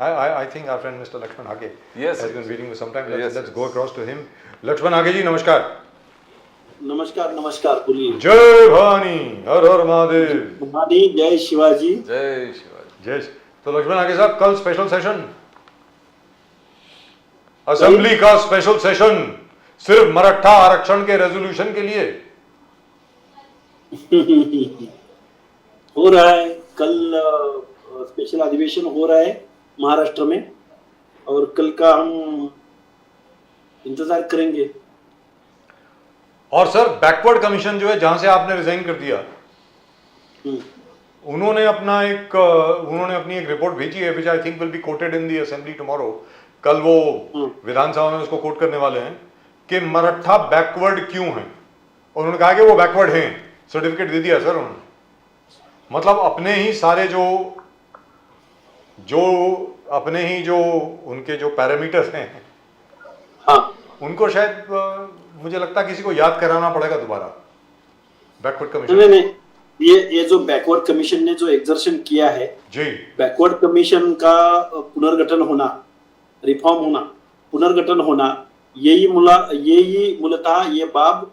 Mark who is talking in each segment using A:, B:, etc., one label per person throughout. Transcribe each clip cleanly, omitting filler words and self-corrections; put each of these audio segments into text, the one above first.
A: I think our friend Mr. Lakshman Hage
B: Yes.
A: has been waiting for some time.
B: Yes.
A: Let's go across to him. Lakshman Hage ji, namaskar.
C: नमस्कार नमस्कार बोलिए।
A: जय भवानी, हर हर महादेव।
C: भवानी, जय शिवाजी।
B: जय शिवाजी।
A: जय। तो लक्ष्मण आगे साहब, कल स्पेशल सेशन, असेंबली का स्पेशल सेशन सिर्फ मराठा आरक्षण के रेजोल्यूशन के लिए
C: हो रहा है। कल स्पेशल अधिवेशन हो रहा है महाराष्ट्र में, और कल का हम इंतजार करेंगे।
A: और सर, बैकवर्ड कमीशन जो है, जहां से आपने रिजाइन कर दिया, उन्होंने अपनी एक रिपोर्ट भेजी है, which I think will be quoted in the assembly tomorrow. कल वो विधानसभा में उसको कोट करने वाले हैं कि मराठा बैकवर्ड क्यों हैं। उन्होंने कहा कि वो बैकवर्ड हैं, सर्टिफिकेट दे दिया सर उन्होंने। मतलब अपने ही सारे जो उनके जो पैरामीटर्स हैं,
C: हाँ,
A: उनको शायद मुझे लगता है किसी को याद कराना पड़ेगा दोबारा, बैकवर्ड कमीशन।
C: नहीं, ये जो बैकवर्ड कमीशन ने जो एक्सर्शन किया है
A: जी,
C: बैकवर्ड कमीशन का पुनर्गठन होना, रिफॉर्म होना, पुनर्गठन होना, यही मूलतः ये बाब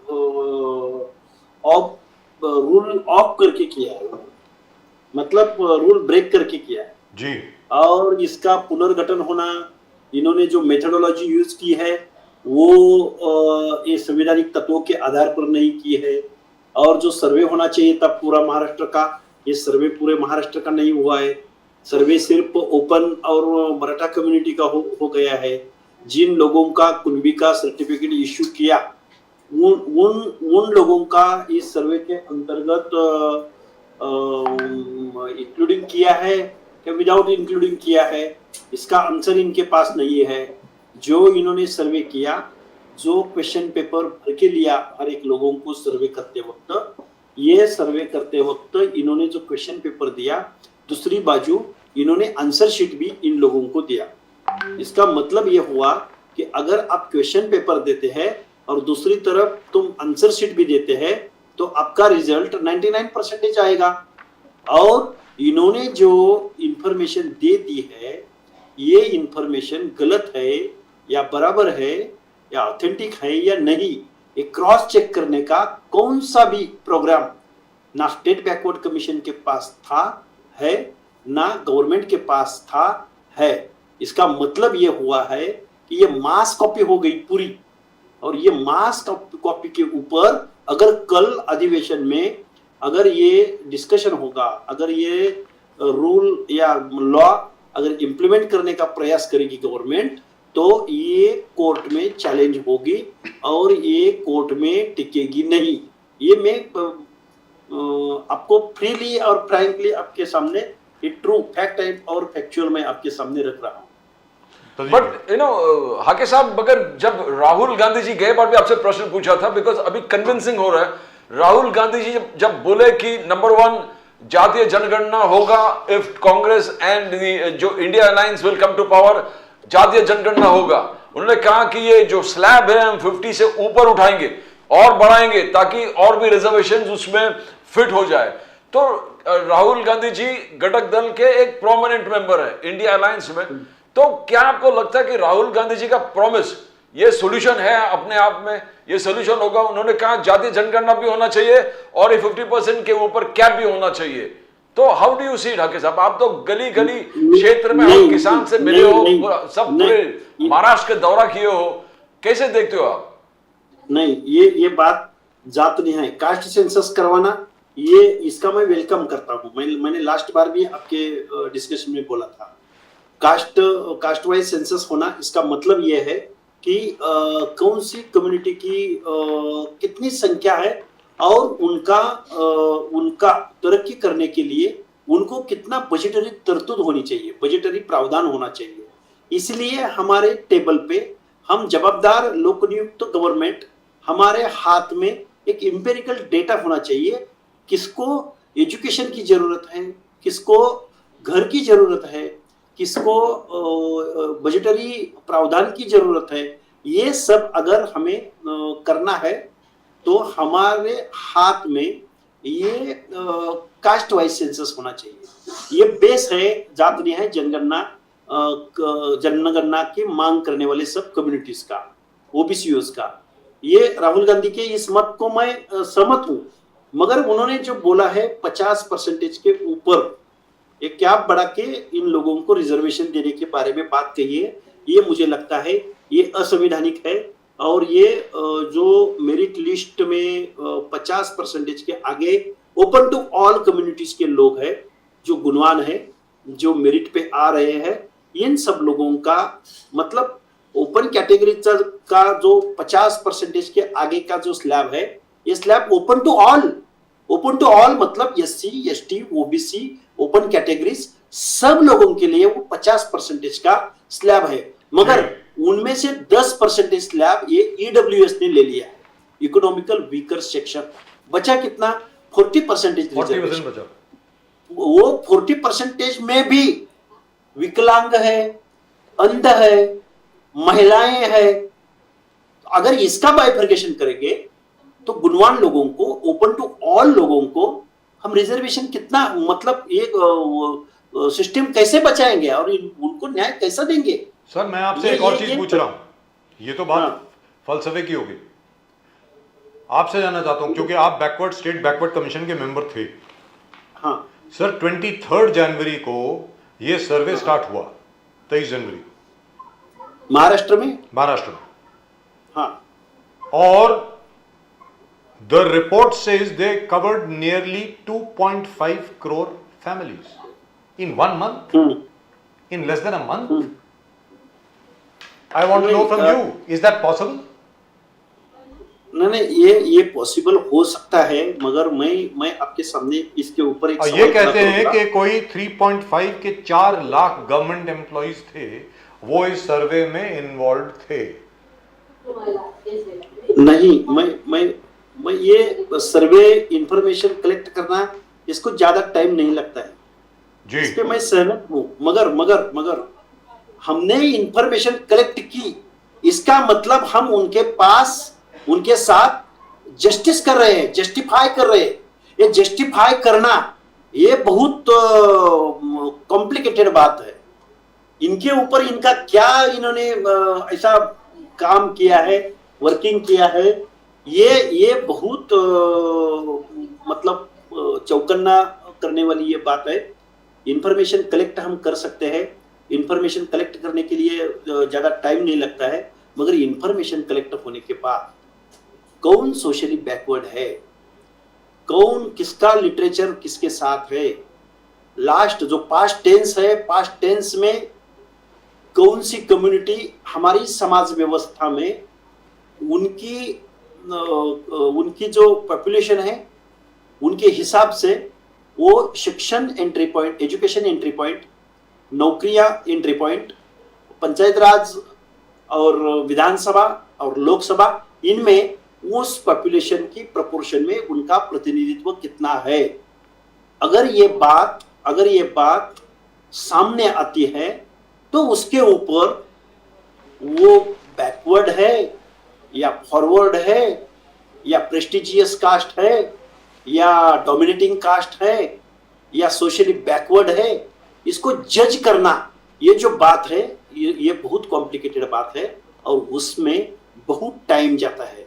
C: रूल ऑफ करके किया है, मतलब रूल ब्रेक करके किया है
A: जी।
C: और इसका पुनर्गठन होना, इन्होंने जो मेथोडोलॉजी यूज की है वो ये संवैधानिक तत्वों के आधार पर नहीं की है। और जो सर्वे होना चाहिए था पूरा महाराष्ट्र का, ये सर्वे पूरे महाराष्ट्र का नहीं हुआ है। सर्वे सिर्फ ओपन और मराठा कम्युनिटी का हो गया है। जिन लोगों का कुणबी का सर्टिफिकेट इश्यू किया, उन लोगों का इस सर्वे के अंतर्गत इंक्लूडिंग किया है कि विदाउट इंक्लूडिंग किया है, इसका आंसर इनके पास नहीं है। जो इन्होंने सर्वे किया, जो क्वेश्चन पेपर भर के लिया हर एक लोगों को सर्वे करते वक्त, ये सर्वे करते वक्त इन्होंने जो क्वेश्चन पेपर दिया, दूसरी बाजू इन्होंने आंसर शीट भी इन लोगों को दिया। इसका मतलब ये हुआ कि अगर आप क्वेश्चन पेपर देते हैं और दूसरी तरफ तुम आंसर शीट भी देते हैं, तो आपका रिजल्ट 99% आएगा। और इन्होंने जो इंफॉर्मेशन दे दी है, ये इंफॉर्मेशन गलत है या बराबर है या ऑथेंटिक है या नहीं, ये क्रॉस चेक करने का कौन सा भी प्रोग्राम ना स्टेट बैकवर्ड कमीशन के पास था है, ना गवर्नमेंट के पास था है। इसका मतलब ये हुआ है कि ये मास कॉपी हो गई पूरी। और ये मास कॉपी के ऊपर अगर कल अधिवेशन में अगर ये डिस्कशन होगा, अगर ये रूल या लॉ अगर इम्प्लीमेंट करने का प्रयास करेगी गवर्नमेंट, तो ये कोर्ट में चैलेंज होगी और ये कोर्ट में टिकेगी नहीं। ये मैं आपको फ्रीली और फ्रैंकली आपके सामने ये ट्रू फैक्ट है और फैक्चुअल में आपके सामने रख रहा हूँ।
B: बट हाके साहब, मगर जब राहुल गांधी जी गए बार भी आपसे प्रश्न पूछा था, बिकॉज अभी कन्विंसिंग हो रहा है। राहुल गांधी जी जब बोले कि नंबर 1 जातीय जनगणना होगा इफ कांग्रेस एंड जो India alliance will come to power, जातीय जनगणना होगा। उन्होंने कहा कि ये जो स्लैब है हम 50 से ऊपर उठाएंगे और बढ़ाएंगे ताकि और भी रिजर्वेशन उसमें फिट हो जाए। तो राहुल गांधी जी घटक दल के एक प्रोमिनेंट मेंबर है इंडिया अलायंस में। तो क्या आपको लगता है कि राहुल गांधी जी का प्रॉमिस ये सॉल्यूशन है अपने आप में, ये सॉल्यूशन होगा? उन्होंने कहा जातीय जनगणना भी होना चाहिए और ये 50% के ऊपर कैप भी होना चाहिए। तो how do you see it हाके साहब? आप तो गली गली क्षेत्र में आप किसान से मिले हो, सब पूरे महाराष्ट्र का दौरा किए हो, कैसे देखते हो आप?
C: नहीं, ये बात जात नहीं है। कास्ट सेंसस करवाना, ये इसका मैं वेलकम करता हूँ। मैंने लास्ट बार भी आपके डिस्कशन में बोला था, कास्ट वाइज सेंसस होना, इसका मतलब ये है कि कौन सी कम्युनिटी की कितनी संख्या है और उनका तरक्की करने के लिए उनको कितना बजटरी तरतूद होनी चाहिए, बजटरी प्रावधान होना चाहिए। इसलिए हमारे टेबल पे हम जवाबदार लोकनियुक्त गवर्नमेंट, हमारे हाथ में एक एम्पिरिकल डेटा होना चाहिए। किसको एजुकेशन की जरूरत है, किसको घर की जरूरत है, किसको बजटरी प्रावधान की जरूरत है, ये सब अगर हमें करना है तो हमारे हाथ में ये कास्ट वाइज सेंसस होना चाहिए। ये बेस है जात न्याय जनगणना, जनगणना की मांग करने वाले सब कम्युनिटीज का, ओबीसीओज का। ये राहुल गांधी के इस मत को मैं सहमत हूं, मगर उन्होंने जो बोला है 50% के ऊपर एक क्या बढ़ा के इन लोगों को रिजर्वेशन देने के बारे में बात कही है, ये मुझे लगता है ये असंवैधानिक है। और ये जो मेरिट लिस्ट में 50% के आगे ओपन टू ऑल कम्युनिटीज के लोग हैं, जो गुणवान है, जो मेरिट पे आ रहे हैं, इन सब लोगों का मतलब ओपन कैटेगरी का जो 50% के आगे का जो स्लैब है, ये स्लैब ओपन टू ऑल मतलब SC ST OBC open categories सब लोगों के लिए वो 50% का स्लैब है, मगर उनमें से 10% स्लैब ये EWS ने ले लिया है, इकोनॉमिकल वीकर सेक्शन। बचा कितना? 40%
A: 40% बचा।
C: वो 40% में भी विकलांग है, अंध है, महिलाएं है। अगर इसका बाइफर्केशन करेंगे तो गुणवान लोगों को, ओपन टू ऑल लोगों को हम रिजर्वेशन कितना मतलब एक सिस्टम कैसे बचाएंगे और उनको न्याय कैसा देंगे?
A: सर मैं आपसे एक और चीज पूछ रहा हूं, ये तो बात फलसफे की होगी, आपसे जानना चाहता हूं क्योंकि आप स्टेट बैकवर्ड कमीशन के मेंबर थे।
C: हाँ
A: सर 23 जनवरी को ये सर्वे स्टार्ट हुआ, 23 जनवरी
C: महाराष्ट्र में। हाँ
A: और the report says they covered nearly 2.5 crore families in 1 month, in less than a month. I want to know from you, is that possible?
C: नहीं, ये पॉसिबल हो सकता है, मगर मैं आपके सामने इसके ऊपर एक
A: ये कहते हैं कि कोई 3.5 के 4 लाख गवर्नमेंट एम्प्लॉइज थे, वो इस सर्वे में इन्वॉल्व थे।
C: नहीं, मैं ये सर्वे इंफॉर्मेशन कलेक्ट करना, इसको ज्यादा टाइम नहीं लगता है
A: जी,
C: इस पे मैं सहमत हूँ, मगर हमने इंफॉर्मेशन कलेक्ट की, इसका मतलब हम उनके पास उनके साथ जस्टिस कर रहे हैं, जस्टिफाई कर रहे हैं। ये जस्टिफाई करना ये बहुत कॉम्प्लिकेटेड बात है। इनके ऊपर इनका क्या इन्होंने ऐसा काम किया है, वर्किंग किया है, ये बहुत मतलब चौकन्ना करने वाली ये बात है। इंफॉर्मेशन कलेक्ट हम कर सकते हैं, इंफॉर्मेशन कलेक्ट करने के लिए ज्यादा टाइम नहीं लगता है, मगर इंफॉर्मेशन कलेक्ट होने के बाद कौन सोशली बैकवर्ड है, कौन किसका लिटरेचर किसके साथ है, लास्ट जो पास्ट टेंस है, पास्ट टेंस में कौन सी कम्युनिटी हमारी समाज व्यवस्था में उनकी जो पॉपुलेशन है उनके हिसाब से वो शिक्षण entry point, education entry point, नौकरियां एंट्री पॉइंट, पंचायत राज और विधानसभा और लोकसभा, इनमें उस पॉपुलेशन की प्रोपोर्शन में उनका प्रतिनिधित्व कितना है। अगर ये बात सामने आती है तो उसके ऊपर वो बैकवर्ड है या फॉरवर्ड है या प्रेस्टिजियस कास्ट है या डोमिनेटिंग कास्ट है या सोशली बैकवर्ड है, इसको जज करना, ये जो बात है ये बहुत कॉम्प्लिकेटेड बात है और उसमें बहुत टाइम जाता है।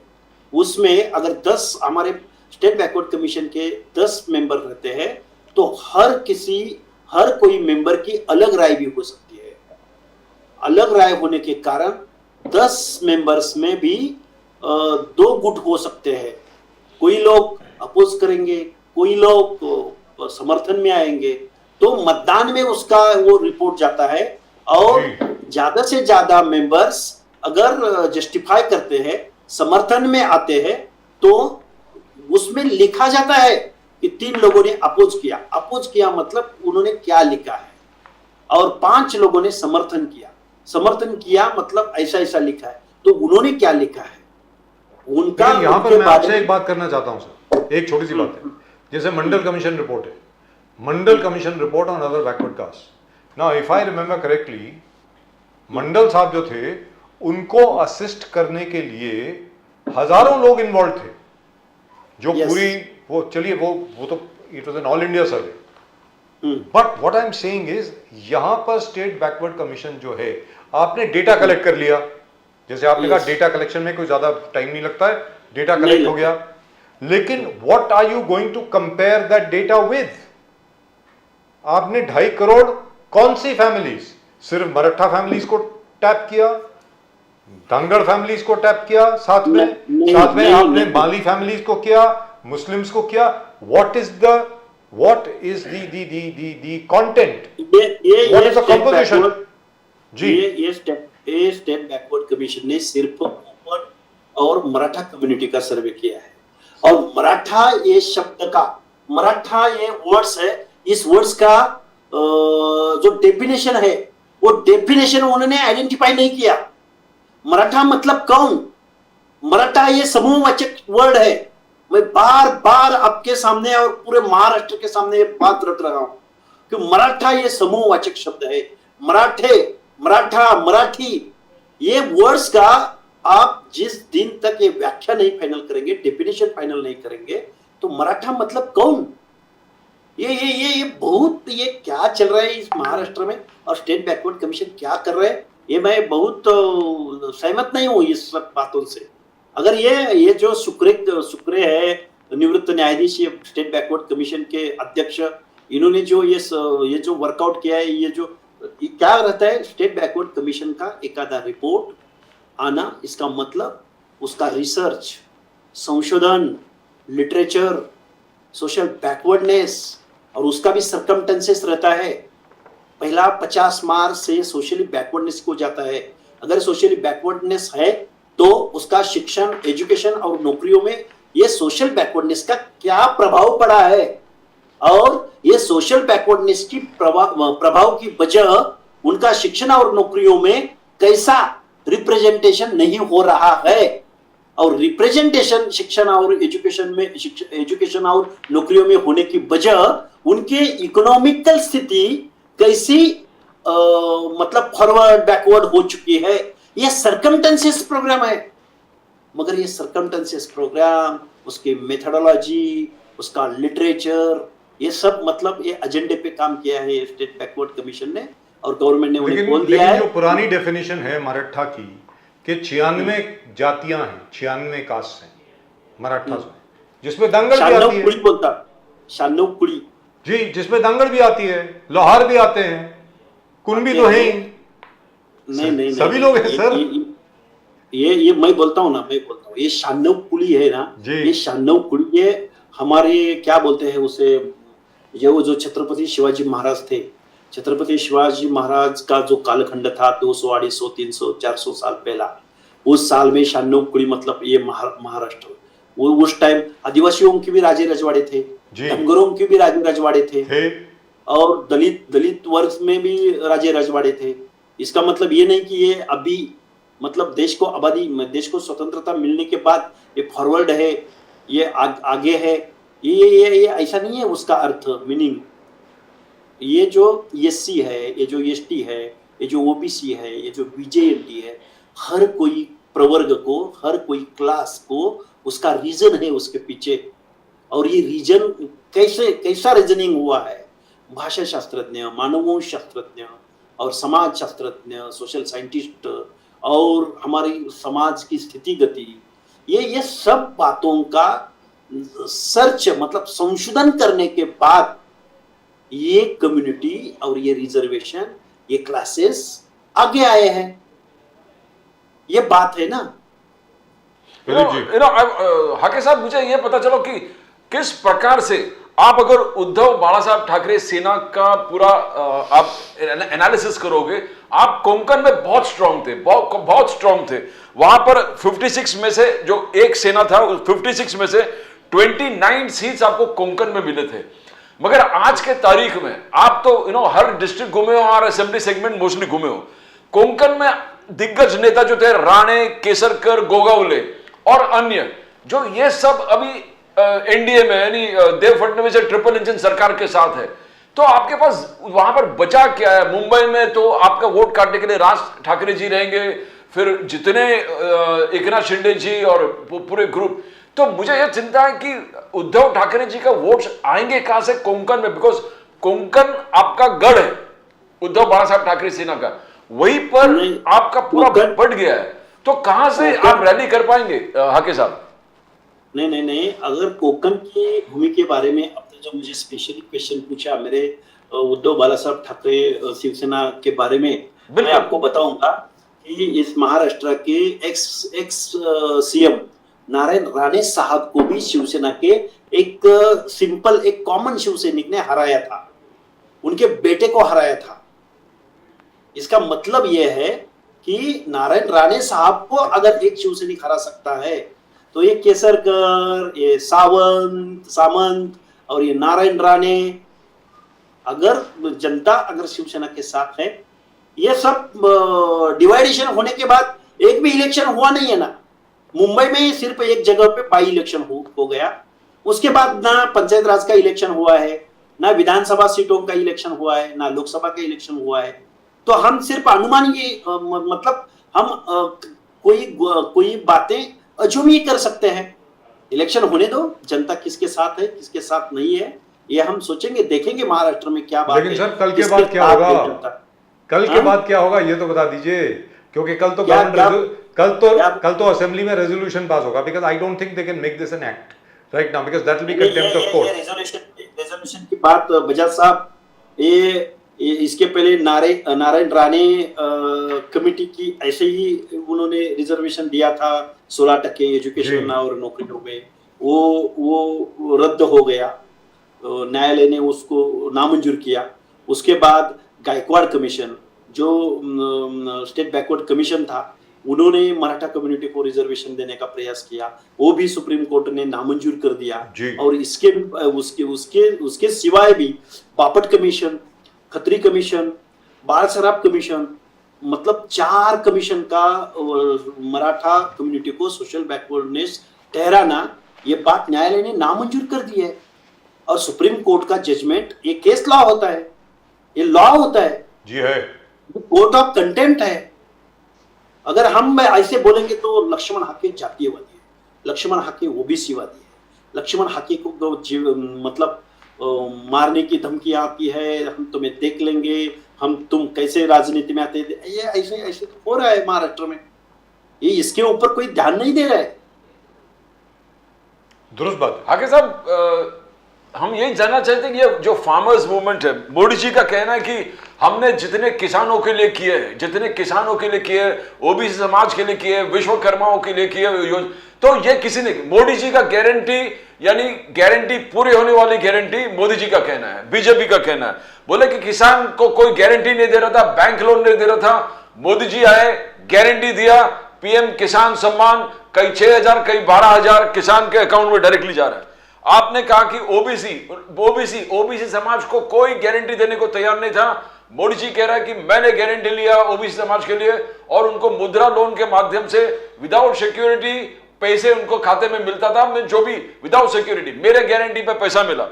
C: उसमें अगर 10 हमारे स्टेट बैकवर्ड कमीशन के 10 मेंबर रहते हैं तो हर कोई मेंबर की अलग राय भी हो सकती है। अलग राय होने के कारण 10 मेंबर्स में भी 2 गुट हो सकते हैं। कोई लोग अपोज करेंगे, कोई लोग समर्थन में आएंगे, तो मतदान में उसका वो रिपोर्ट जाता है और ज्यादा से ज्यादा मेंबर्स अगर जस्टिफाई करते हैं, समर्थन में आते हैं, तो उसमें लिखा जाता है कि 3 लोगों ने अपोज किया मतलब उन्होंने क्या लिखा है, और 5 लोगों ने समर्थन किया मतलब ऐसा लिखा है, तो उन्होंने क्या लिखा है उनका।
A: यहाँ पर मैं आपसे एक बात करना चाहता हूं सर, एक छोटी सी बात है, जैसे मंडल कमीशन रिपोर्ट है, Mandal commission report on other backward caste. Now if I remember correctly, Mandal साहब जो थे उनको असिस्ट करने के लिए हजारों लोग इन्वॉल्व थे, जो पूरी वो चलिए वो तो it was an all India survey, but what I am saying is, यहां पर स्टेट बैकवर्ड कमीशन जो है, आपने डेटा कलेक्ट कर लिया, जैसे आपने कहा डेटा कलेक्शन में कोई ज्यादा टाइम नहीं लगता है, डेटा कलेक्ट हो गया, लेकिन what are you going to compare that data with? आपने 2.5 करोड़ कौन सी फैमिलीज, सिर्फ मराठा फैमिलीज को टैप किया, धनगढ़ फैमिलीज को टैप किया, साथ में आपने माली फैमिलीज को किया, मुस्लिम्स को किया? What is the content, what is the composition? जी,
C: ये स्टेट बैकवर्ड कमीशन ने सिर्फ ऊपर और मराठा कम्युनिटी का सर्वे किया है, और मराठा ये शब्द का, मराठा ये वर्ड्स है, इस वर्ड्स का जो डेफिनेशन है, वो डेफिनेशन उन्होंने आइडेंटिफाई नहीं किया। मराठा मतलब कौन? मराठा ये समूहवाचक वर्ड है। मैं बार बार आपके सामने और पूरे महाराष्ट्र के सामने ये बात रख रहा हूं कि मराठा ये समूहवाचक शब्द है। मराठे, मराठा, मराठी, ये वर्ड्स का आप जिस दिन तक ये व्याख्या नहीं फाइनल करेंगे, डेफिनेशन फाइनल नहीं करेंगे, तो मराठा मतलब कौन? ये बहुत, ये क्या चल रहा है इस महाराष्ट्र में, और स्टेट बैकवर्ड कमीशन क्या कर रहे हैं, ये मैं बहुत सहमत नहीं हूँ इस सब बातों से। अगर ये जो सुक्रे है, निवृत्त न्यायाधीश, ये स्टेट बैकवर्ड कमीशन के अध्यक्ष, इन्होंने जो ये जो वर्कआउट किया है, ये क्या रहता है, स्टेट बैकवर्ड कमीशन का एक आधा रिपोर्ट आना, इसका मतलब उसका रिसर्च, संशोधन, लिटरेचर, सोशल बैकवर्डनेस, और उसका भी सर्कमटेंसेस रहता है। पहला 50 मार्क से सोशली बैकवर्डनेस को जाता है। अगर सोशली बैकवर्डनेस है तो उसका शिक्षण, एजुकेशन और नौकरियों में ये सोशल बैकवर्डनेस का क्या प्रभाव पड़ा है, और ये सोशल बैकवर्डनेस की प्रभाव की वजह उनका शिक्षण और नौकरियों में कैसा रिप्रेजेंटेशन नहीं हो रहा है, और रिप्रेजेंटेशन शिक्षण और एजुकेशन और नौकरियों में होने की वजह उनके इकोनॉमिकल स्थिति कैसी मतलब फॉरवर्ड बैकवर्ड हो चुकी है। ये सर्कमटेंसेस प्रोग्राम है, मगर ये सर्कमटेंसेस प्रोग्राम, उसकी मेथोडोलॉजी, उसका लिटरेचर, ये सब मतलब ये एजेंडे पे काम किया है स्टेट बैकवर्ड कमीशन ने, और गवर्नमेंट ने उन्हें बोल दिया है।
A: जो पुरानी डेफिनेशन है मराठा की कि 96 जातियां हैं, 96 कास्ट हैं मराठा में, जिसमें दंगल भी आती है,
C: बोलता 96 कुड़ी
A: जी, जिसमें दंगल भी आती है, लोहार भी आते हैं, कुनबी तो है ही
C: नहीं,
A: सभी लोग हैं सर।
C: ये मैं बोलता हूँ ना, ये 96 कुड़ी है ना, ये 96 कुड़ी, ये हमारे क्या बोलते हैं उसे, ये वो जो छत्रपति शिवाजी महाराज थे, छत्रपति शिवाजी महाराज का जो कालखंड था 200, 250, 300, 400 साल पहला, उस साल में 96 कुड़ी मतलब ये महाराष्ट्र, वो उस टाइम आदिवासियों के भी राजे रजवाड़े थे, धनगरों के भी राजे रजवाड़े थे, और दलित वर्ग में भी राजे रजवाड़े थे। इसका मतलब ये नहीं कि ये अभी मतलब देश को स्वतंत्रता मिलने के बाद ये फॉरवर्ड है, ये आगे है, ये ऐसा नहीं है उसका अर्थ, मीनिंग। ये जो एससी है, ये जो एसटी है, ये जो ओबीसी है, ये जो बीजेएमटी है, हर कोई प्रवर्ग को, हर कोई क्लास को उसका रीजन है उसके पीछे, और ये रीजन कैसा रीजनिंग हुआ है, भाषा शास्त्रज्ञ, मानववंश शास्त्रज्ञ और समाज शास्त्रज्ञ, सोशल साइंटिस्ट, और हमारी समाज की स्थिति गति, ये सब बातों का सर्च मतलब संशोधन करने के बाद ये कम्युनिटी और ये रिजर्वेशन, ये क्लासेस आगे आए हैं। ये बात है ना।
B: हाके साहब, मुझे ये पता चलो कि किस प्रकार से आप अगर उद्धव बाला साहब ठाकरे सेना का पूरा आप एनालिसिस करोगे, आप कोंकण में बहुत स्ट्रांग थे, बहुत स्ट्रांग थे। वहां पर 56 में से जो एक सेना था, 56 में से 29 सीट्स आपको कोंकण में मिले थे। मगर आज के तारीख में आप तो हर डिस्ट्रिक्ट घूमे हो, हर असेंबली सेगमेंट मोस्टली घूमे हो। कोंकण में दिग्गज नेता जो थे, राणे, केसरकर, गोगावले और अन्य, जो ये सब अभी एनडीए में यानी देव फडणवीस ट्रिपल इंजन सरकार के साथ है, तो आपके पास वहां पर बचा क्या है? मुंबई में तो आपका वोट काटने के लिए राज ठाकरे जी रहेंगे, फिर जितने एकनाथ शिंदे जी और पूरे ग्रुप। तो मुझे यह चिंता है कि उद्धव ठाकरे जी का वोट आएंगे कहां से कोंकण में, बिकॉज कोंकण आपका गढ़ है उद्धव बाला साहब ठाकरे सेना का, वहीं पर
C: नहीं,
B: आपका पूरा
C: कोंकण-
B: बढ़ गया है, तो कहां से
C: कोंकण-
B: आप रैली कर पाएंगे हाके साहब?
C: नहीं, अगर कोंकण की भूमि के बारे में आपने जो मुझे स्पेशली क्वेश्चन पूछा मेरे उद्धव बाला साहब ठाकरे शिवसेना के बारे में, मैं
B: बिल्कुल।
C: आपको बताऊंगा कि इस महाराष्ट्र के एक्स सीएम नारायण राणे साहब को भी शिवसेना के एक सिंपल एक कॉमन शिवसैनिक ने हराया था, उनके बेटे को हराया था। इसका मतलब यह है कि नारायण राणे साहब को अगर एक शिवसैनिक हरा सकता है तो ये केसरकर, ये सामंत और ये नारायण राणे, अगर जनता अगर शिवसेना के साथ है, ये सब डिवाइडेशन होने के बाद एक भी इलेक्शन हुआ नहीं है ना। मुंबई में सिर्फ एक जगह पे बाई इलेक्शन हो गया, उसके बाद ना पंचायत राज का इलेक्शन हुआ है, ना विधानसभा सीटों का इलेक्शन हुआ है, ना लोकसभा का इलेक्शन हुआ है। तो हम सिर्फ अनुमान ये मतलब हम कोई बातें अजूम ही कर सकते हैं। इलेक्शन होने दो, जनता किसके साथ है किसके साथ नहीं है ये हम सोचेंगे, देखेंगे महाराष्ट्र में क्या बात
A: लेकिन
C: है।
A: सर कल के
C: किसके
A: बाद क्या
C: साथ
A: होगा?
C: है जनता।
A: कल के
C: हाँ?
A: बाद क्या होगा ये तो बता दीजिए, क्योंकि कल तो
C: क्या-
A: कल तो असेंबली में रेजोल्यूशन पास होगा, because I don't think they can make this an act right now, because that will be contempt of court.
C: Resolution की बात बजाज साहब, ये इसके पहले नारायण राणे कमेटी की ऐसे ही उन्होंने रिजर्वेशन दिया था 16% एजुकेशन
A: जी।
C: और नौकरियों में, वो रद्द हो गया, न्यायालय ने उसको नामंजूर किया। उसके बाद गायकवाड़ कमीशन जो स्टेट बैकवर्ड कमीशन था, उन्होंने मराठा कम्युनिटी को रिजर्वेशन देने का प्रयास किया, वो भी सुप्रीम कोर्ट ने नामंजूर कर दिया।
A: जी।
C: और इसके उसके सिवाय भी बापट कमीशन, खत्री कमीशन, बाल सराफ कमीशन, मतलब 4 कमीशन का मराठा कम्युनिटी को सोशल बैकवर्डनेस ठहराना, ये बात न्यायालय ने नामंजूर कर दी है। और सुप्रीम कोर्ट का जजमेंट ये केस लॉ होता है, ये लॉ होता है,
A: जी है।
C: कोर्ट ऑफ कंटेम्प्ट है। अगर हम ऐसे बोलेंगे तो लक्ष्मण हाके जातीयवादी है, लक्ष्मण हाके ओबीसीवादी है, लक्ष्मण हाके को मतलब मारने की धमकी आती है, हम तुम्हें देख लेंगे, तुम कैसे राजनीति में आते, ये ऐसे ऐसे तो हो रहा है महाराष्ट्र में। ये इसके ऊपर कोई ध्यान नहीं दे रहा है।
A: दुरुस्त बात है।
B: हाके साहब, हम यही जानना चाहते हैं कि ये जो फार्मर्स मूवमेंट है, मोदी जी का कहना है कि हमने जितने किसानों के लिए किए, ओबीसी समाज के लिए किए, विश्वकर्माओं के लिए किए, तो ये किसी ने, मोदी जी का गारंटी, यानी गारंटी पूरी होने वाली गारंटी मोदी जी का कहना है, बीजेपी का कहना है। बोले कि किसान को कोई गारंटी नहीं दे रहा था, बैंक लोन नहीं दे रहा था, मोदी जी आए, गारंटी दिया, पीएम किसान सम्मान, कई 6,000 कई 12,000 किसान के अकाउंट में डायरेक्टली जा रहा है। आपने कहा कि ओबीसी समाज को कोई गारंटी देने को तैयार नहीं था। मोदी जी कह रहा है कि मैंने गारंटी लिया ओबीसी समाज के लिए, और उनको मुद्रा लोन के माध्यम से विदाउट सिक्योरिटी पैसे उनको खाते में मिलता था, मैं जो भी विदाउट सिक्योरिटी मेरे गारंटी पे पैसा मिला।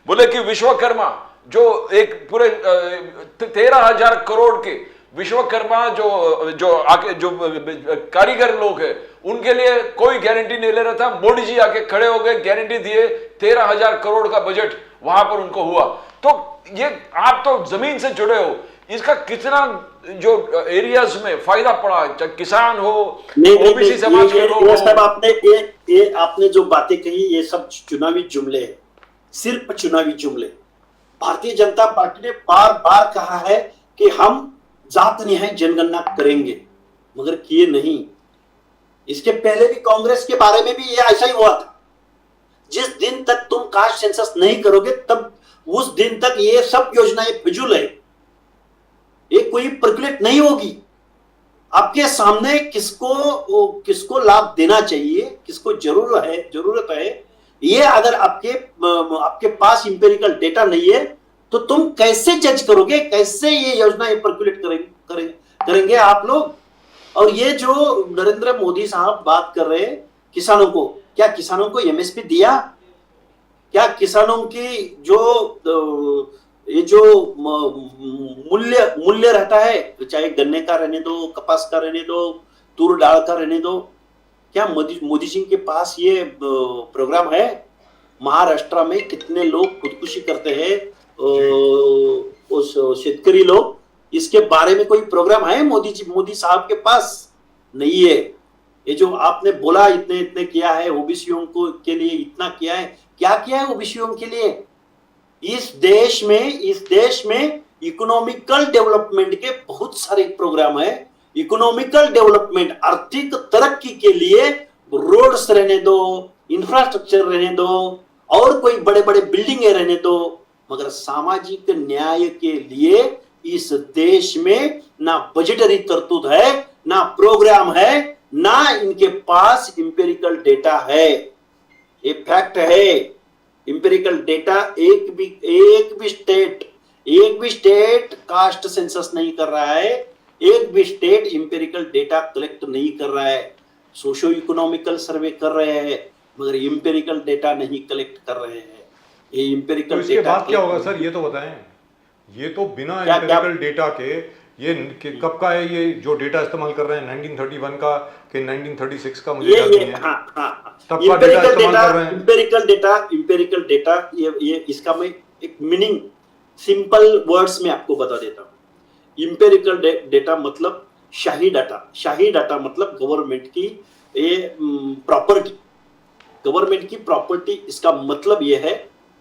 B: बोले कि विश्वकर्मा जो एक पूरे 13,000 करोड़ के विश्वकर्मा जो कारीगर लोग हैं, उनके लिए कोई गारंटी नहीं ले रहा था। मोदी जी आके खड़े हो गए, गारंटी दिए, 13,000 करोड़ का बजट वहां पर उनको हुआ। तो ये आप तो जमीन से जुड़े हो, इसका कितना जो एरियाज में फायदा पड़ा, चाहे किसान हो, ओबीसी समाज के लोग
C: ये सब आपने जो बातें कही, ये सब चुनावी जुमले हैं, सिर्फ चुनावी जुमले। भारतीय जनता पार्टी ने बार बार कहा है कि हम जात न्याय जनगणना करेंगे, मगर किए नहीं। इसके पहले भी कांग्रेस के बारे में भी ये ऐसा ही हुआ था। जिस दिन तक तुम कास्ट सेंसस नहीं करोगे, तब उस दिन तक ये सब योजनाएं फिजूल है, ये कोई पर्कुलेट नहीं होगी। आपके सामने किसको लाभ देना चाहिए, किसको जरूरत है, ये अगर आपके पास इंपेरिकल डेटा नहीं है, तो तुम कैसे जज करोगे, कैसे ये योजनाएं पर्कुलेट करेंगे आप लोग। और ये जो नरेंद्र मोदी साहब बात कर रहे हैं किसानों को, क्या किसानों को एमएसपी दिया? क्या किसानों की जो मूल्य रहता है, चाहे गन्ने का रहने दो, कपास का रहने दो, तूर दाल का रहने दो, क्या मोदी जी के पास ये प्रोग्राम है? महाराष्ट्र में कितने लोग खुदकुशी करते हैं उस शेतकरी लोग, इसके बारे में कोई प्रोग्राम है मोदी साहब के पास? नहीं है। ये जो आपने बोला इतने इतने किया है ओबीसीओं को के लिए, इतना किया है, क्या किया है ओबीसीओं के लिए? इस देश में इकोनॉमिकल डेवलपमेंट के बहुत सारे प्रोग्राम है। इकोनॉमिकल डेवलपमेंट, आर्थिक तरक्की के लिए रोड्स रहने दो, इंफ्रास्ट्रक्चर रहने दो, और कोई बड़े बड़े बिल्डिंगें रहने दो, मगर सामाजिक न्याय के लिए इस देश में ना बजटरी तरतूद है, ना प्रोग्राम है, ना इनके पास इंपेरिकल डेटा है। ये फैक्ट है। इंपेरिकल डेटा एक भी स्टेट कास्ट सेंसस नहीं कर रहा है, एक भी स्टेट इंपेरिकल डेटा कलेक्ट नहीं कर रहा है। सोशो इकोनॉमिकल सर्वे कर रहे हैं, मगर इंपेरिकल डेटा नहीं कलेक्ट कर रहे हैं। ये इंपेरिकल
A: तो इसके बाद क्या होगा सर, ये तो बताएं। ये तो बिना इंपेरिकल डेटा के ये कब का है ये जो डेटा इस्तेमाल कर रहे हैं, 1931 का कि 1936 का, मुझे याद नहीं है। तब का डेटा इस्तेमाल कर रहे हैं।
C: इंपेरिकल डेटा ये इसका मैं एक मीनिंग सिंपल वर्ड्स में आपको बता देता हूँ। इंपेरिकल डेटा मतलब शाही डाटा मतलब गवर्नमेंट की ये प्रॉपर्टी, गवर्नमेंट की प्रॉपर्टी। इसका मतलब ये है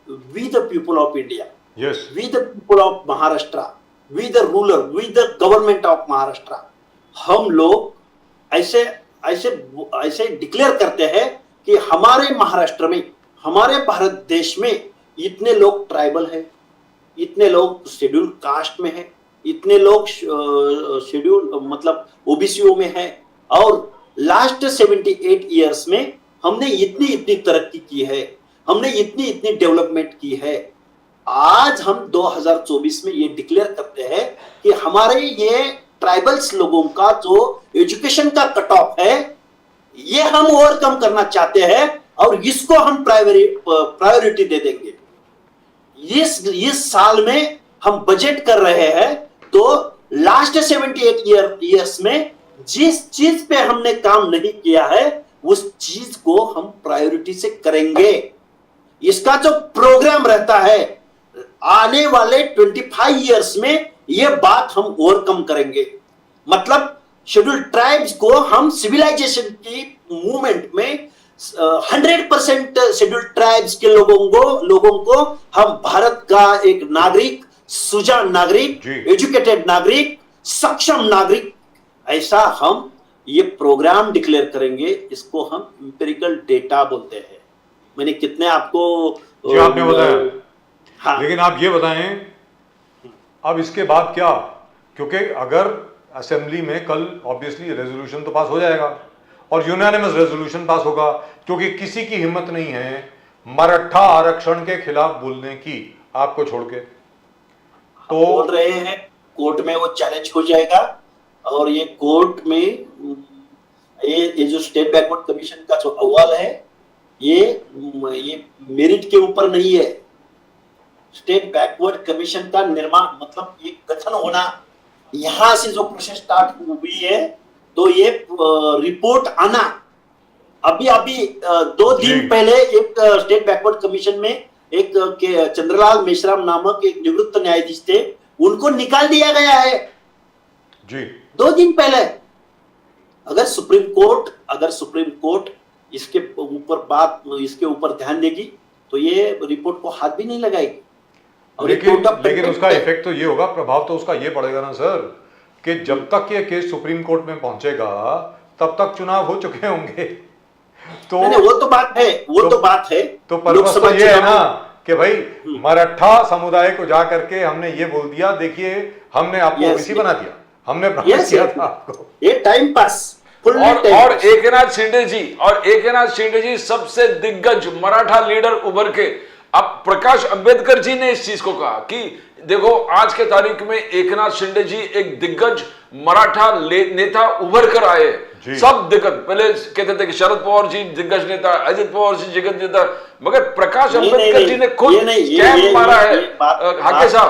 C: we the people of India, we the people of Maharashtra, we the ruler, we the government of Maharashtra, हम लोग ऐसे डिक्लेयर करते हैं कि हमारे महाराष्ट्र में, हमारे भारत देश में इतने लोग ट्राइबल है, इतने लोग शेड्यूल कास्ट में है, इतने लोग शेड्यूल मतलब ओबीसीओ में है, और लास्ट 78 इयर्स में हमने इतनी तरक्की की है, हमने इतनी डेवलपमेंट की है। आज हम 2024 में ये डिक्लेयर करते हैं कि हमारे ये ट्राइबल्स लोगों का जो एजुकेशन का कट ऑफ है, ये हम ओवरकम करना चाहते हैं, और इसको हम प्रायोरिटी दे देंगे। इस साल में हम बजट कर रहे हैं, तो लास्ट 78 इयर्स में जिस चीज पे हमने काम नहीं किया है, उस चीज को हम प्रायोरिटी से करेंगे। इसका जो प्रोग्राम रहता है, आने वाले 25 इयर्स में ये बात हम ओवरकम करेंगे। मतलब शेड्यूल ट्राइब्स को हम सिविलाइजेशन की मूवमेंट में 100% शेड्यूल ट्राइब्स के लोगों को हम भारत का एक नागरिक, सुजान नागरिक, एजुकेटेड नागरिक, सक्षम नागरिक, ऐसा हम ये प्रोग्राम डिक्लेयर करेंगे। इसको हम इंपेरिकल डेटा बोलते हैं। मैंने कितने आपको
A: जी आपने बताया। हाँ। लेकिन आप ये बताएं अब इसके बाद क्या, क्योंकि अगर असेंबली में कल ऑब्वियसली रेजोल्यूशन तो पास हो जाएगा और यूनानिमस रेजोल्यूशन पास होगा, क्योंकि किसी की हिम्मत नहीं है मराठा आरक्षण के खिलाफ बोलने की, आपको छोड़ के। तो
C: बोल रहे हैं कोर्ट में वो चैलेंज हो जाएगा, और ये कोर्ट में ये जो स्टेट बैकवर्ड कमीशन का जो अहवाल है, ये मेरिट के ऊपर नहीं है। स्टेट बैकवर्ड कमीशन का निर्माण मतलब ये गठन होना, यहां से जो प्रोसेस स्टार्ट हुई है, तो ये रिपोर्ट आना, अभी 2 दिन पहले एक स्टेट बैकवर्ड कमीशन में एक चंद्रलाल मेश्राम नामक एक निवृत्त न्यायाधीश थे, उनको निकाल दिया गया है
A: जी
C: 2 दिन पहले। अगर सुप्रीम कोर्ट इसके ऊपर ध्यान देगी, तो ये रिपोर्ट को हाथ भी नहीं लगाएगी।
A: लेकिन उसका इफेक्ट तो ये होगा, प्रभाव तो उसका ये पड़ेगा ना सर, कि जब तक ये केस सुप्रीम कोर्ट में पहुंचेगा तब तक चुनाव हो चुके होंगे। तो
C: नहीं, वो तो बात है।
A: तो पर्पस तो ये है ना कि भाई मराठा समुदाय को जा करके हमने ये बोल दिया, देखिए हमने आपको ओबीसी बना दिया, हमने प्रॉमिस किया था आपको।
C: ये टाइम पास।
B: और एकनाथ शिंदे जी सबसे दिग्गज मराठा लीडर उभर के, अब प्रकाश अंबेडकर जी ने इस चीज को कहा कि देखो आज के तारीख में एकनाथ शिंदे जी एक दिग्गज मराठा नेता उभर कर आए। सब दिग्गज, पहले कहते थे कि शरद पवार जी दिग्गज नेता, अजित पवार जी दिग्गज नेता, मगर प्रकाश अंबेडकर जी ने खुद कैंप मारा है। हाके साहब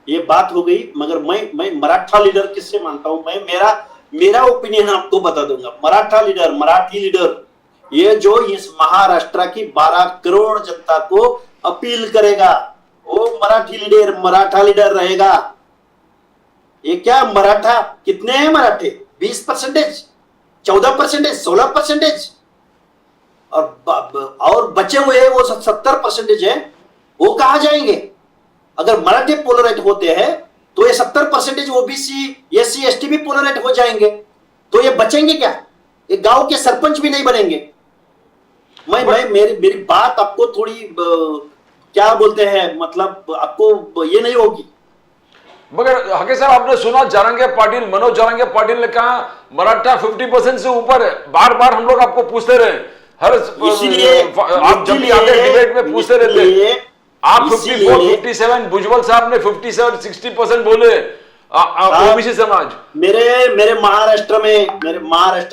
C: ये बात हो गई, मगर मैं मराठा लीडर किससे मानता हूं? मैं मेरा ओपिनियन आपको बता दूंगा। मराठी लीडर ये जो इस महाराष्ट्र की 12 करोड़ जनता को अपील करेगा, वो मराठा लीडर रहेगा। ये क्या मराठा, कितने हैं मराठे? 20%, 14%, 16%, और बचे हुए वो 70% है, वो कहा जाएंगे? अगर मराठे पोलराइज होते हैं तो ये 70% ओबीसी SC ST भी पोलराइज हो जाएंगे, तो ये बचेंगे क्या? ये गांव के सरपंच भी नहीं बनेंगे। मेरी बात आपको थोड़ी क्या बोलते हैं, मतलब आपको ये नहीं होगी।
B: मगर हके साहब, आपने सुना जारंगे पाटिल, मनोज जारंगे पाटिल ने कहा मराठा 50% से ऊपर है। बार बार हम लोग आपको पूछते रहे, हर आप जब भी आते डिबेट में पूछते रहते, आप 54, 57, भुजबल साहब ने 57, 60% बोले ओबीसी समाज।
C: मेरे महाराष्ट्र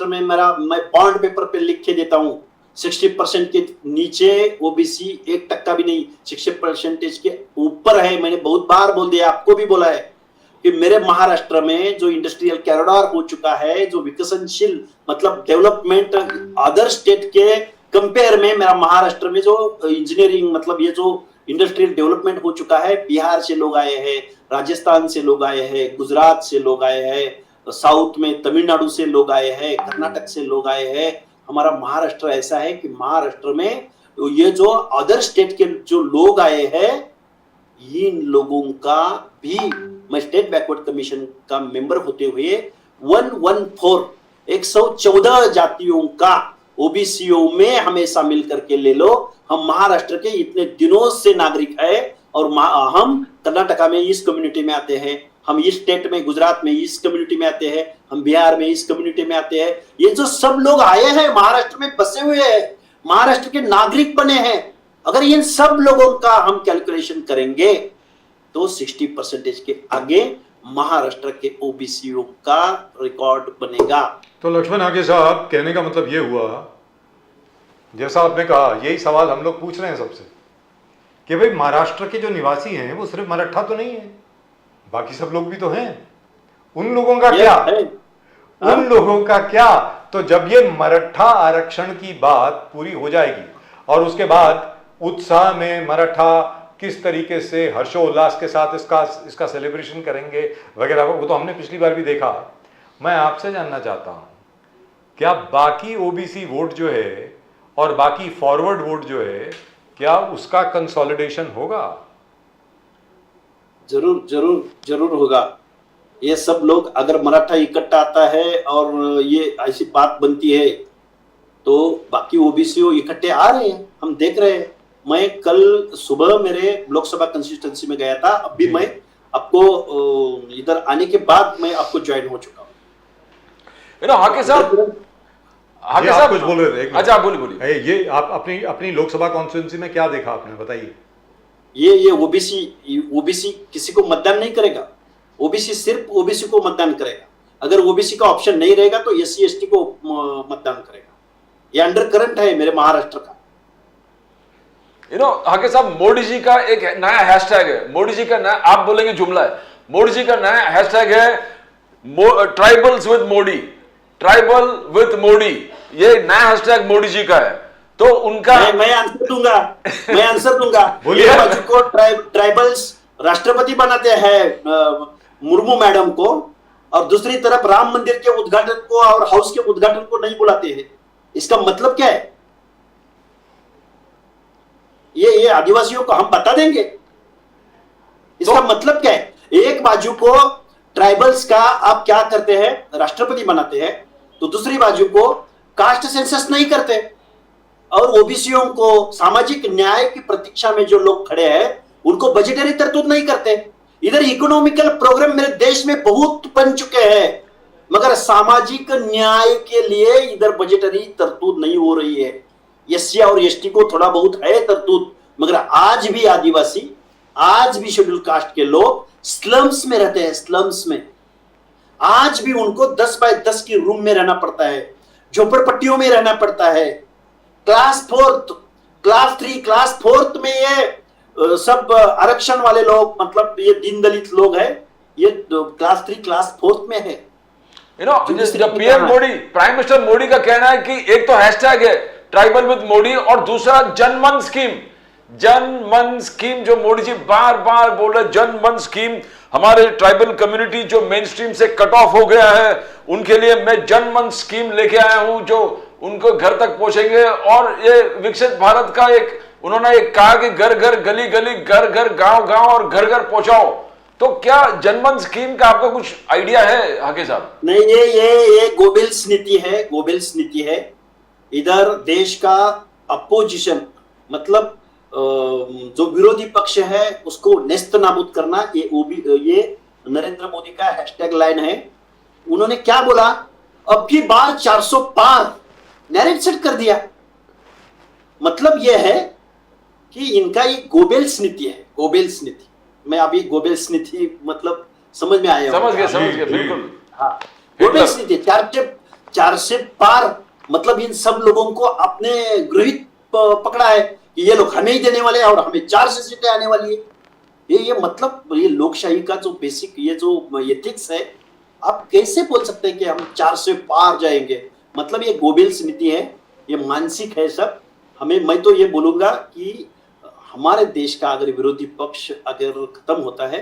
C: में मैं बॉन्ड पेपर पे लिख के देता हूं, 60% के नीचे ओबीसी 1% भी नहीं, 60% के ऊपर है। मैंने बहुत बार बोल दिया, आपको भी बोला है कि मेरे महाराष्ट्र में जो इंडस्ट्रियल कॉरिडोर हो चुका है, जो विकसनशील मतलब डेवलपमेंट अदर स्टेट के कंपेयर में, मेरा महाराष्ट्र में जो इंजीनियरिंग मतलब ये जो इंडस्ट्रियल डेवलपमेंट हो चुका है, बिहार से लोग आए हैं, राजस्थान से लोग आए हैं, गुजरात से लोग आए हैं, साउथ में तमिलनाडु से लोग आए हैं, कर्नाटक से लोग आए हैं। हमारा महाराष्ट्र ऐसा है कि महाराष्ट्र में ये जो अदर स्टेट के जो लोग आए हैं, इन लोगों का भी मैं स्टेट बैकवर्ड कमीशन का मेंबर होते हुए 114 जातियों का ओबीसीओ में हमें शामिल करके ले लो। हम महाराष्ट्र के इतने दिनों से नागरिक है, और हम कर्नाटका में इस कम्युनिटी में आते हैं, हम इस स्टेट में गुजरात में इस कम्युनिटी में आते हैं, हम बिहार में इस कम्युनिटी में आते हैं। ये जो सब लोग आए हैं महाराष्ट्र में बसे हुए हैं, महाराष्ट्र के नागरिक बने हैं, अगर इन सब लोगों का हम कैलकुलेशन करेंगे तो 60% के आगे महाराष्ट्र के ओबीसीओ का रिकॉर्ड बनेगा।
A: तो लक्ष्मण आगे साहब, कहने का मतलब ये हुआ, जैसा आपने कहा, यही सवाल हम लोग पूछ रहे हैं सबसे कि भाई महाराष्ट्र के जो निवासी हैं वो सिर्फ मराठा तो नहीं है, बाकी सब लोग भी तो हैं। उन लोगों का क्या? उन लोगों का क्या? तो जब ये मराठा आरक्षण की बात पूरी हो जाएगी और उसके बाद उत्साह में मराठा किस तरीके से हर्षोल्लास के साथ इसका सेलिब्रेशन करेंगे वगैरह, वो तो हमने पिछली बार भी देखा। मैं आपसे जानना चाहता हूं, क्या बाकी ओबीसी वोट जो है और बाकी फॉरवर्ड वोट जो है, क्या उसका कंसोलिडेशन होगा?
C: जरूर जरूर जरूर होगा। ये सब लोग अगर मराठा इकट्ठा आता है और ये ऐसी बात बनती है तो बाकी ओबीसी इकट्ठे आ रहे हैं, हम देख रहे हैं। मैं कल सुबह मेरे लोकसभा कंस्टिट्यूंसी में गया था, अभी मैं आपको इधर आने के बाद मैं आपको ज्वाइन हो चुका हूँ।
B: हाके साहब
A: कुछ बोल रहे थे।
B: अच्छा, बोलिए।
A: ये आप अपनी लोकसभा कॉन्स्टिट्यूंसी में क्या देखा आपने, बताइए।
C: ये ओबीसी किसी को मतदान नहीं करेगा, ओबीसी सिर्फ ओबीसी को मतदान करेगा। अगर ओबीसी का ऑप्शन नहीं रहेगा तो SC ST को मतदान करेगा। ये अंडर करंट है मेरे महाराष्ट्र का।
B: हाके साहब, मोदी जी का एक नया हैशटैग है, मोदी जी का नया, आप बोलेंगे जुमला है, मोदी जी का नया हैशटैग है tribals with Modi, tribal with Modi. ये नया हैशटैग मोदी जी का है, तो उनका
C: मैं आंसर दूंगा
A: बोलिए।
C: बाजू को ट्राइबल्स राष्ट्रपति बनाते हैं मुर्मू मैडम को, और दूसरी तरफ राम मंदिर के उद्घाटन को और हाउस के उद्घाटन को नहीं बुलाते हैं। इसका मतलब क्या है? ये आदिवासियों को हम बता देंगे इसका मतलब क्या है। एक बाजू को ट्राइबल्स का आप क्या करते हैं, राष्ट्रपति बनाते हैं, तो दूसरी बाजू को कास्ट सेंसस नहीं करते, और ओबीसीओ को सामाजिक न्याय की प्रतीक्षा में जो लोग खड़े हैं उनको बजटरी तरतूद नहीं करते। इधर इकोनॉमिकल प्रोग्राम मेरे देश में बहुत बन चुके हैं, मगर सामाजिक न्याय के लिए इधर बजटरी तरतूद नहीं हो रही है। SC और ST को थोड़ा बहुत है तरतूद, मगर आज भी आदिवासी, आज भी शेड्यूल कास्ट के लोग स्लम्स में रहते हैं। स्लम्स में आज भी उनको 10 बाय 10 की रूम में रहना पड़ता है, झोपड़पट्टियों में रहना पड़ता है। क्लास 4, क्लास 3, क्लास 4 में ये सब आरक्षण वाले लोग, मतलब ये दीन दलित लोग हैं, ये क्लास 3, क्लास 4 में है।
B: जब PM Modi, prime minister Modi का कहना है कि एक तो हैशटैग है ट्राइबल विद मोदी और दूसरा जनमन स्कीम, जन मन स्कीम जो मोदी जी बार बार बोल रहे, जन मन स्कीम, हमारे ट्राइबल कम्युनिटी जो मेन स्ट्रीम से कट ऑफ हो गया है उनके लिए मैं जन मन स्कीम लेके आया हूं जो उनको घर तक पहुंचेंगे। और ये विकसित भारत का एक उन्होंने एक कहा कि घर घर गली गली घर घर गांव गांव और घर घर पहुंचाओ। तो क्या जनमन स्कीम का आपका कुछ आइडिया है हाके साहब?
C: नहीं, ये गोबेल्स नीति है, गोबेल्स नीति है। इधर देश का अपोजिशन मतलब जो विरोधी पक्ष है उसको नेस्त नाबूद करना, ये नरेंद्र मोदी का हैशटैग लाइन है। उन्होंने क्या बोला, अब की बार 400 पार नैरेट सेट कर दिया। मतलब यह है कि इनका ये गोबेल्स नीति है, गोबेल्स नीति। मैं अभी गोबेल्स नीति मतलब समझ में आया,
B: समझ गए बिल्कुल।
C: हाँ, गोबेल्स नीति 400 पार मतलब इन सब लोगों को आपने गृहित पकड़ा है कि ये लोग हमें ही देने वाले हैं और हमें 400 सीटें आने वाली है। ये मतलब ये लोकशाही का जो बेसिक ये जो एथिक्स है, आप कैसे बोल सकते हैं कि हम 400 पार जाएंगे? मतलब ये गोबेल्स नीति है, ये मानसिक है सब। मैं तो ये बोलूंगा कि हमारे देश का अगर विरोधी पक्ष अगर खत्म होता है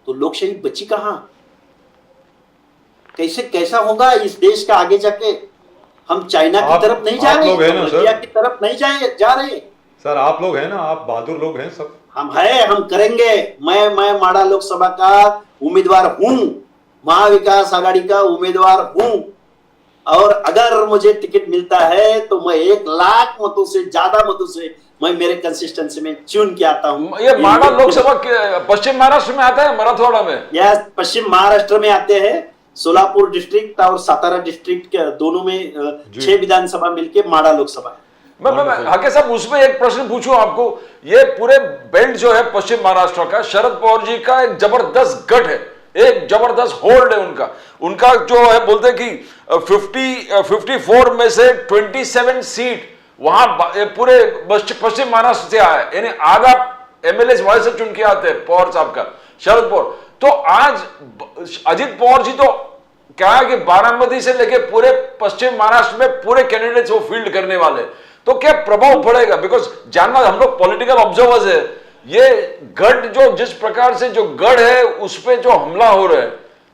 C: तो लोकशाही बची कहां? कैसा होगा इस देश का आगे जाके? हम चाइना की तरफ नहीं जा रहे, इंडिया की तरफ नहीं जा रहे
A: सर। आप लोग हैं ना, आप बहादुर लोग हैं सब।
C: हम करेंगे। मैं माड़ा लोकसभा का उम्मीदवार हूं, महाविकास आघाड़ी का उम्मीदवार हूं, और अगर मुझे टिकट मिलता है तो मैं 1 लाख मतों से ज्यादा मतों से मैं मेरे कंसिस्टेंसी में चुन के आता हूं।
B: ये माड़ा लोकसभा पश्चिम महाराष्ट्र में आता है, मराठवाड़ा में?
C: यस, पश्चिम महाराष्ट्र में आते हैं। सोलापुर डिस्ट्रिक्ट और सातारा डिस्ट्रिक्ट के दोनों में 6 विधानसभा मिलके माड़ा लोकसभा है।
B: मैं हाके साहब उसमें एक प्रश्न पूछूं आपको। ये पूरे बेल्ट जो है पश्चिम महाराष्ट्र का, शरद पवार जी का एक जबरदस्त गढ़ है, एक जबरदस्त होल्ड है उनका जो है, बोलते हैं कि 54 में से 27 सीट वहां पूरे पश्चिम महाराष्ट्र से आया, यानी आधा एमएलए वहां से चुन के आते हैं पवार साहब का, शरद पवार। तो आज अजित पवार जी तो क्या है कि बारामती से लेके पूरे पश्चिम महाराष्ट्र में पूरे कैंडिडेट्स वो फील्ड करने वाले, तो क्या प्रभाव पड़ेगा? बिकॉज जानना, हम लोग पॉलिटिकल ऑब्जर्वर्स है, ये गढ़ जो जिस प्रकार से जो गढ़ है उस पे जो हमला हो रहा है,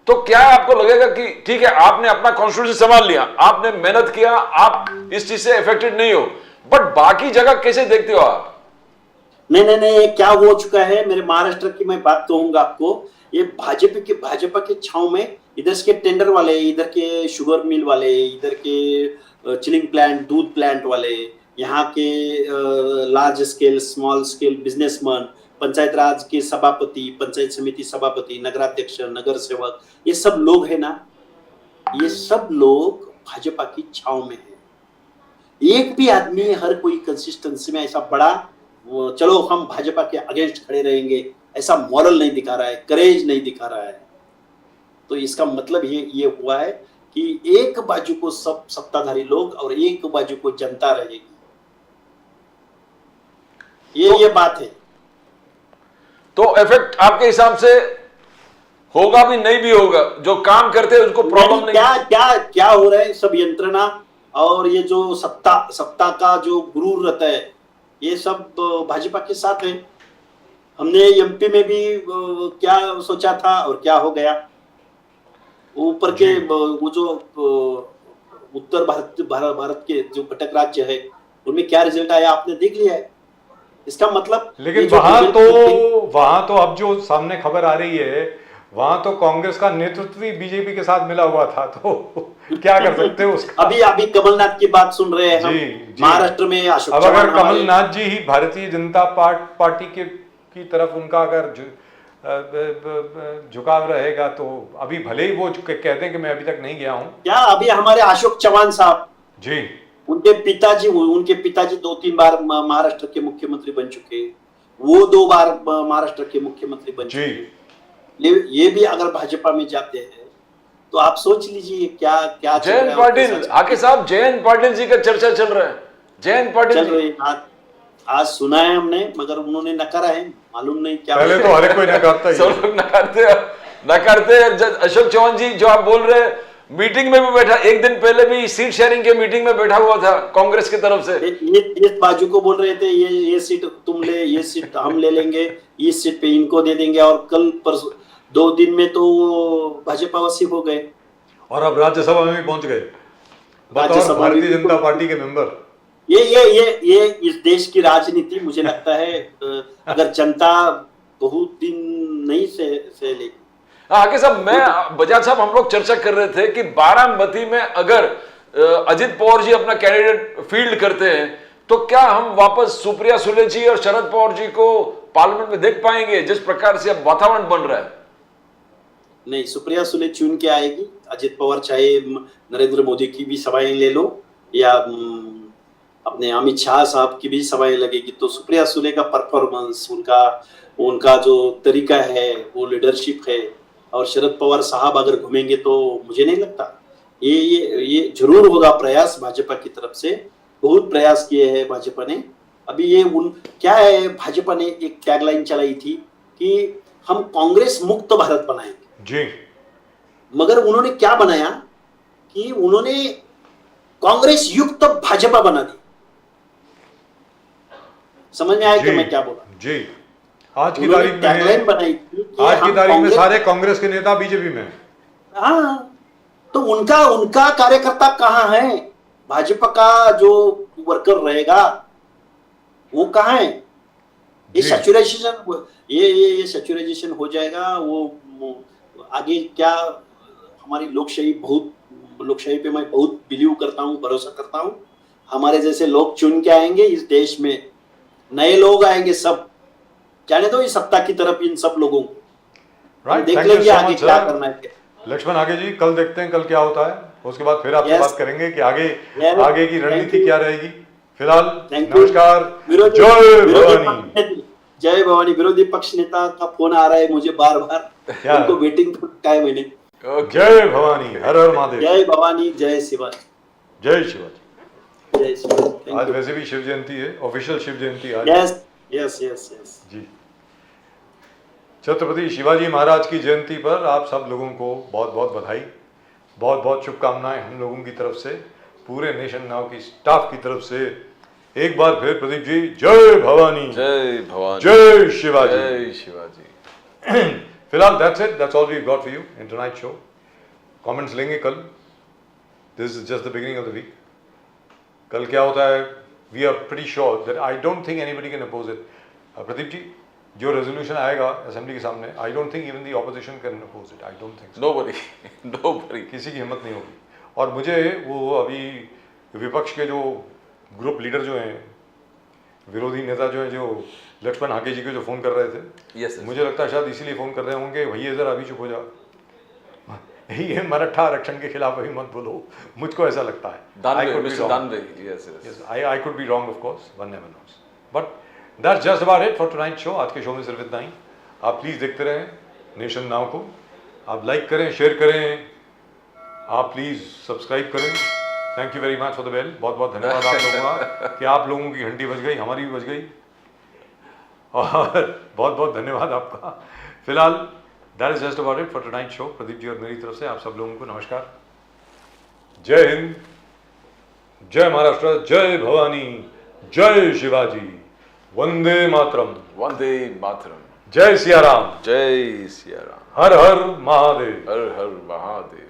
B: तो क्या आपको लगेगा कि ठीक है आपने अपना कॉन्स्टिट्यूशन संभाल लिया, आपने मेहनत किया, आप इस चीज से इफेक्टेड नहीं हो, बट बाकी जगह कैसे देखते हो आप?
C: नहीं, क्या हो चुका है मेरे महाराष्ट्र की मैं बात कहूंगा आपको। ये भाजपा के छाव में इधर के टेंडर वाले, इधर के शुगर मिल वाले, इधर के चिलिंग प्लांट, दूध प्लांट वाले, यहाँ के large scale small scale businessman, panchayat raj के सभापति, पंचायत समिति सभापति, नगराध्यक्ष, नगर सेवक, ये सब लोग है ना, ये सब लोग भाजपा की छाव में है। एक भी आदमी, हर कोई कंसिस्टेंसी में ऐसा बड़ा चलो हम भाजपा के अगेंस्ट खड़े रहेंगे ऐसा मॉरल नहीं दिखा रहा है, करेज नहीं दिखा रहा है। तो इसका मतलब ये हुआ है कि एक बाजू को सब सत्ताधारी लोग और एक बाजू को जनता रहेगी, ये बात है।
B: तो इफेक्ट आपके हिसाब से होगा भी नहीं भी होगा, जो काम करते हैं उनको प्रॉब्लम नहीं।
C: क्या हो रहा है, सब यंत्रणा और ये जो सत्ता का जो गुरूर रहता है, ये सब भाजपा के साथ है। हमने एमपी में भी क्या सोचा था और क्या हो गया। ऊपर के वो जो उत्तर भारत के जो घटक राज्य है उनमें क्या रिजल्ट आया आपने देख लिया है। इसका मतलब
A: लेकिन वहां तो अब जो सामने खबर आ रही है, वहां तो कांग्रेस का नेतृत्व भी बीजेपी के साथ मिला हुआ था, तो क्या कर सकते हो उसका?
C: अभी कमलनाथ की बात सुन रहे हैं हम। महाराष्ट्र में अशोक
A: अब अगर कमलनाथ जी ही भारतीय जनता पार्टी की तरफ उनका अगर झुकाव रहेगा, तो अभी भले ही वो कहते हैं कि मैं अभी तक नहीं गया हूं।
C: क्या अभी हमारे अशोक चौहान साहब
A: जी, उनके
C: पिताजी 2-3 बार महाराष्ट्र के मुख्यमंत्री बन चुके, वो 2 बार महाराष्ट्र के मुख्यमंत्री बन चुके। ये भी अगर भाजपा में जाते हैं तो आप सोच लीजिए क्या
B: जयंत पाटिल, आके साहब जयंत पाटिल जी का चर्चा चल रहा है। जयंत पाटिल
C: चल रही आज सुना है हमने, मगर उन्होंने नकारा है, मालूम नहीं क्या।
A: पहले तो हर कोई नकारता ही,
B: सब लोग नकारते। अशोक चौहान जी जो आप बोल रहे हैं, मीटिंग में भी बैठा, एक दिन पहले भी सीट शेयरिंग के मीटिंग में बैठा हुआ था कांग्रेस की तरफ से।
C: ये बाजू को बोल रहे थे ये सीट तुम ले, ये सीट हम ले लेंगे, इस सीट पे इनको दे देंगे, और कल परसों 2 दिन में तो भाजपा वसी हो गए
A: और अब राज्यसभा में भी पहुंच गए, बतौर
C: राज्यसभा में
A: भारतीय
C: भी
A: जनता पार्टी के मेंबर।
C: ये इस देश की राजनीति मुझे लगता है अगर जनता बहुत दिन नहीं से ले।
B: आगे साहब, मैं बजाज साहब, हम लोग चर्चा कर रहे थे कि बारामती में अगर अजित पवार जी अपना कैंडिडेट फील्ड करते हैं तो क्या हम वापस सुप्रिया सुले जी और शरद पवार जी को पार्लियामेंट में देख पाएंगे, जिस प्रकार से अब वातावरण बन रहा है?
C: नहीं, सुप्रिया सुले चुन के आएगी। अजित पवार चाहे नरेंद्र मोदी की भी सभाएं ले लो या अपने अमित शाह साहब की भी सभाएं लगेगी, तो सुप्रिया सुले का परफॉर्मेंस, उनका जो तरीका है, वो लीडरशिप है, और शरद पवार साहब अगर घूमेंगे तो मुझे नहीं लगता। ये जरूर होगा प्रयास भाजपा की तरफ से, बहुत प्रयास किए हैं भाजपा ने। अभी ये क्या है, भाजपा ने एक टैगलाइन चलाई थी कि हम कांग्रेस मुक्त भारत बनाएंगे
A: जी,
C: मगर उन्होंने क्या बनाया कि उन्होंने कांग्रेस युक्त भाजपा बना दी। समझ में आया कि मैं क्या बोला?
A: जी, आज की
C: उन्होंने
A: तारीख में
C: टैगलाइन बनाई थी कि
A: आज की
C: हम
A: तारीख में
C: कांग्रेस-
A: सारे कांग्रेस के नेता बीजेपी में हैं।
C: हाँ, तो उनका कार्यकर्ता कहाँ है? भाजपा का जो वर्कर रहेगा वो कहाँ है? ये
A: जी।
C: सैचुरेशन हो जाएगा। वो आगे क्या, हमारी लोकशाही पे मैं बहुत बिलीव करता हूँ, भरोसा करता हूँ। हमारे जैसे लोग चुन के आएंगे इस देश में, नए लोग आएंगे, सब जाने दो इस सत्ता की तरफ इन सब लोगों को।
A: राइट,
C: देख
A: थैंक यू
C: लेंगे
A: सो
C: आगे
A: मच
C: क्या
A: सर।
C: करना है।
A: लक्ष्मण आगे जी, कल देखते हैं कल क्या होता है, उसके बाद फिर आपसे
C: Yes.
A: बात करेंगे कि आगे
C: Yes.
A: आगे की
C: Thank
A: रणनीति
C: you.
A: क्या रहेगी। फिलहाल
C: Thank you.
A: नमस्कार,
C: विरोधी
A: जय भवानी।
C: जय भवानी। विरोधी पक्ष नेता का फोन आ रहा है मुझे बार बार,
A: क्या?
C: उनको वेटिंग का है मैंने।
A: जय भवानी, हर हर महादेव,
C: जय भवानी, जय शिवाजी,
A: जय शिवाजी।
C: जय शिवाजी।
A: आज वैसे भी शिव जयंती है, ऑफिशियल शिव जयंती आज।
C: Yes yes yes yes.
A: जी, छत्रपति शिवाजी महाराज की जयंती पर आप सब लोगों को बहुत बहुत बधाई, बहुत बहुत शुभकामनाएं हम लोगों की तरफ से, पूरे नेशन नाउ की स्टाफ की तरफ से। एक बार फिर प्रदीप जी, जय भवानी,
B: जय भवानी,
A: जय शिवाजी।
B: जय शिवाजी।
A: फिलहाल that's it, that's all we got for you in tonight show. Comments लेंगे कल, this is just the beginning of the week. कल क्या होता है, we are pretty sure that I don't think anybody can oppose it. Pradeep ji, जो resolution आएगा assembly के सामने, I don't think even the opposition can oppose it, I don't think.
B: Nobody
A: किसी की हिम्मत नहीं होगी। और मुझे वो अभी विपक्ष के जो ग्रुप लीडर जो हैं, विरोधी नेता जो हैं, जो लक्ष्मण हाके जी को जो फ़ोन कर रहे थे,
B: यस,
A: मुझे लगता है शायद इसीलिए फ़ोन कर रहे होंगे, भैया ज़रा अभी चुप हो जाओ, ये मराठा आरक्षण के खिलाफ अभी मत बोलो, मुझको ऐसा लगता है।
B: Danve, mister Danve, yes
A: Yes, I could be wrong, of course. One never knows. But that's just about it for tonight's show. आज के शो में सिर्फ इतना ही। आप प्लीज़ देखते रहें नेशन नाउ को, आप लाइक करें, शेयर करें, आप प्लीज़ सब्सक्राइब करें। Thank you very much for the bell. बहुत बहुत धन्यवाद आप लोगों का कि आप लोगों की घंटी बज गई, हमारी भी बज गई, और बहुत बहुत धन्यवाद आपका। फिलहाल that is just about it for tonight show. Pradeep ji और मेरी तरफ से आप सब लोगों को नमस्कार, जय हिंद, जय महाराष्ट्र, जय भवानी, जय शिवाजी, वंदे मातरम,
B: वंदे मातरम,
A: जय सिया राम,
B: जय सिया राम,
A: हर हर महादेव।
B: हर हर महादेव।